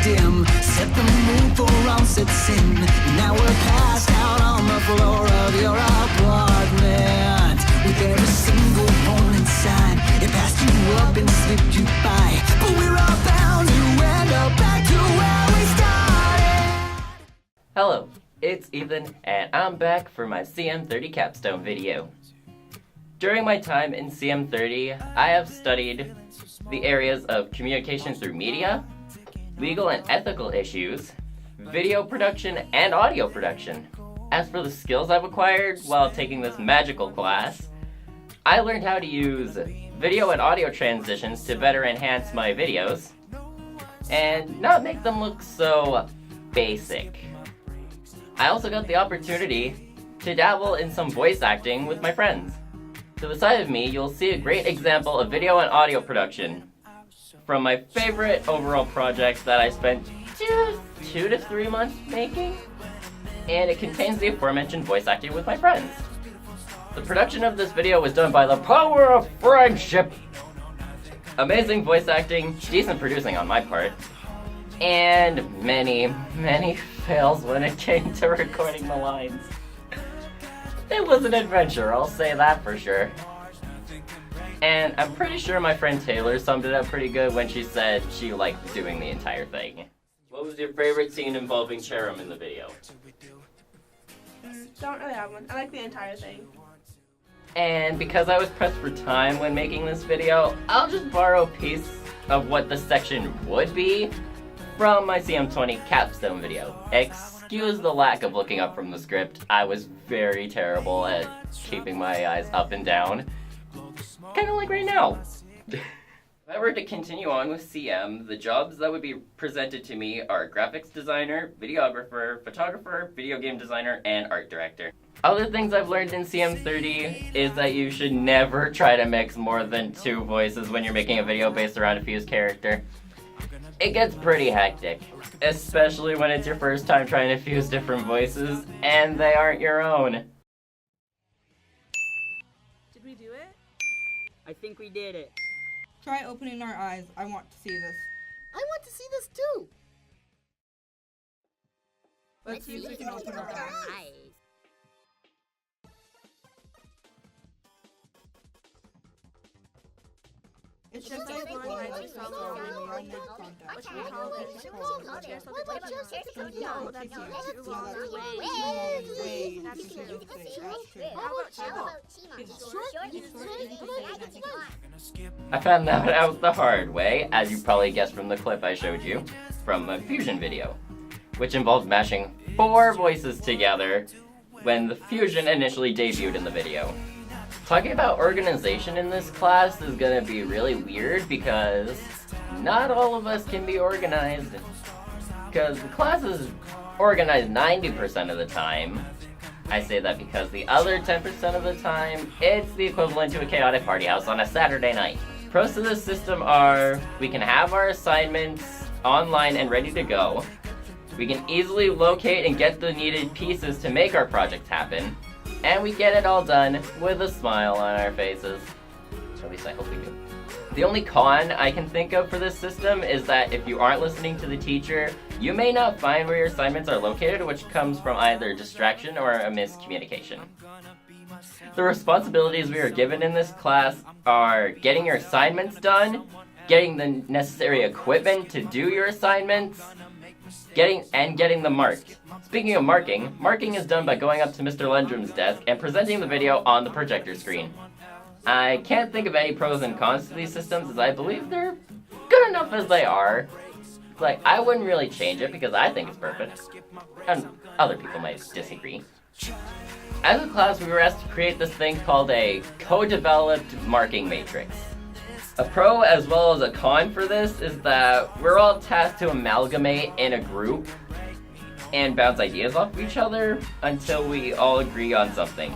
dim. Set the mood for sets in. Now we're passed out on the floor of your apartment, with every single hole inside. It passed you up and slipped you by, but we're all bound to end up back to where we started. Hello, it's Ethan, and I'm back for my CM30 Capstone video. During my time in CM30, I have studied the areas of communication through media, legal and ethical issues, video production, and audio production. As for the skills I've acquired while taking this magical class, I learned how to use video and audio transitions to better enhance my videos and not make them look so basic. I also got the opportunity to dabble in some voice acting with my friends. To the side of me, you'll see a great example of video and audio production from my favorite overall project that I spent 2 to 3 months making, and it contains the aforementioned voice acting with my friends. The production of this video was done by the power of friendship. Amazing voice acting, decent producing on my part, and many fails when it came to recording the lines. It was an adventure, I'll say that for sure. And I'm pretty sure my friend Taylor summed it up pretty good when she said she liked doing the entire thing. What was your favorite scene involving Cherim in the video? Don't really have one. I like the entire thing. And because I was pressed for time when making this video, I'll just borrow a piece of what the section would be from my CM20 Capstone video. Excuse the lack of looking up from the script. I was very terrible at keeping my eyes up and down. Kinda like right now. If I were to continue on with CM, the jobs that would be presented to me are graphics designer, videographer, photographer, video game designer, and art director. Other things I've learned in CM30 is that you should never try to mix more than 2 voices when you're making a video based around a fused character. It gets pretty hectic, especially when it's your first time trying to fuse different voices, and they aren't your own. Did we do it? I think we did it. Try opening our eyes. I want to see this. I want to see this too. Let's see if we can open our eyes. It's just like the line we saw when we all made contact. What should we call it? I found that out the hard way, as you probably guessed from the clip I showed you, from a fusion video, which involved mashing 4 voices together when the fusion initially debuted in the video. Talking about organization in this class is gonna be really weird because not all of us can be organized, because the class is organized 90% of the time. I say that because the other 10% of the time, it's the equivalent to a chaotic party house on a Saturday night. Pros to this system are, we can have our assignments online and ready to go. We can easily locate and get the needed pieces to make our projects happen. And we get it all done with a smile on our faces. At least I hope we do. The only con I can think of for this system is that if you aren't listening to the teacher, you may not find where your assignments are located, which comes from either distraction or a miscommunication. The responsibilities we are given in this class are getting your assignments done, getting the necessary equipment to do your assignments, getting them marked. Speaking of marking is done by going up to Mr. Lundrum's desk and presenting the video on the projector screen. I can't think of any pros and cons to these systems, as I believe they're good enough as they are. Like, I wouldn't really change it because I think it's perfect, and other people might disagree. As a class, we were asked to create this thing called a co-developed marking matrix. A pro as well as a con for this is that we're all tasked to amalgamate in a group and bounce ideas off of each other until we all agree on something,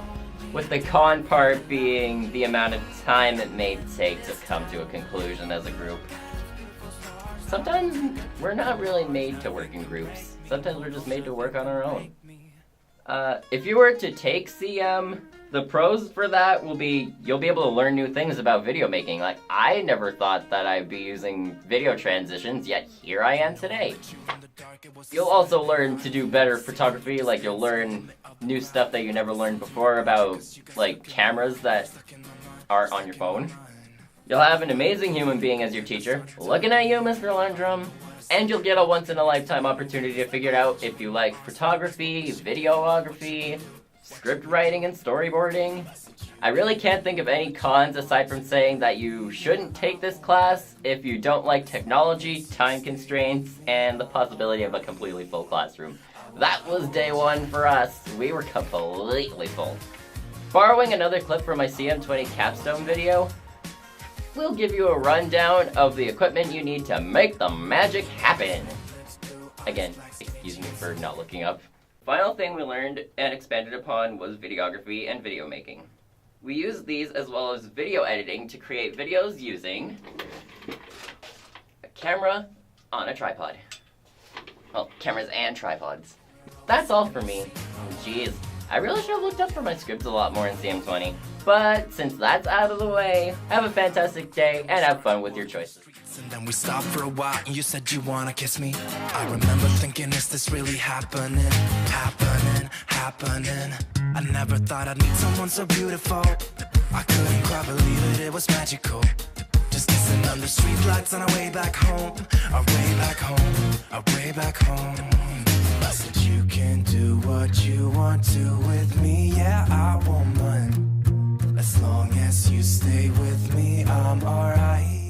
with the con part being the amount of time it may take to come to a conclusion as a group. Sometimes we're not really made to work in groups. Sometimes we're just made to work on our own. If you were to take CM, The pros for that will be you'll be able to learn new things about video making. Like, I never thought that I'd be using video transitions, yet here I am today. You'll also learn to do better photography, like you'll learn new stuff that you never learned before about, like, cameras that are on your phone. You'll have an amazing human being as your teacher, looking at you, Mr. Landrum. And you'll get a once-in-a-lifetime opportunity to figure out if you like photography, videography, script writing, and storyboarding. I really can't think of any cons aside from saying that you shouldn't take this class if you don't like technology, time constraints, and the possibility of a completely full classroom. That was day one for us. We were completely full. Borrowing another clip from my CM20 Capstone video, we'll give you a rundown of the equipment you need to make the magic happen. Again, excuse me for not looking up. Final thing we learned and expanded upon was videography and video making. We used these as well as video editing to create videos using a camera on a tripod. Well, cameras and tripods. That's all for me. Jeez, I really should have looked up for my scripts a lot more in CM20. But since that's out of the way, have a fantastic day and have fun with your choices. And then we stopped for a while and you said you wanna kiss me. I remember thinking, is this really happening? Happening. I never thought I'd meet someone so beautiful. I couldn't quite believe it was magical. Just kissing under streetlights on our way back home. Our way back home, our way back home. I said you can do what you want to with me. Yeah, I won't mind. As long as you stay with me, I'm alright.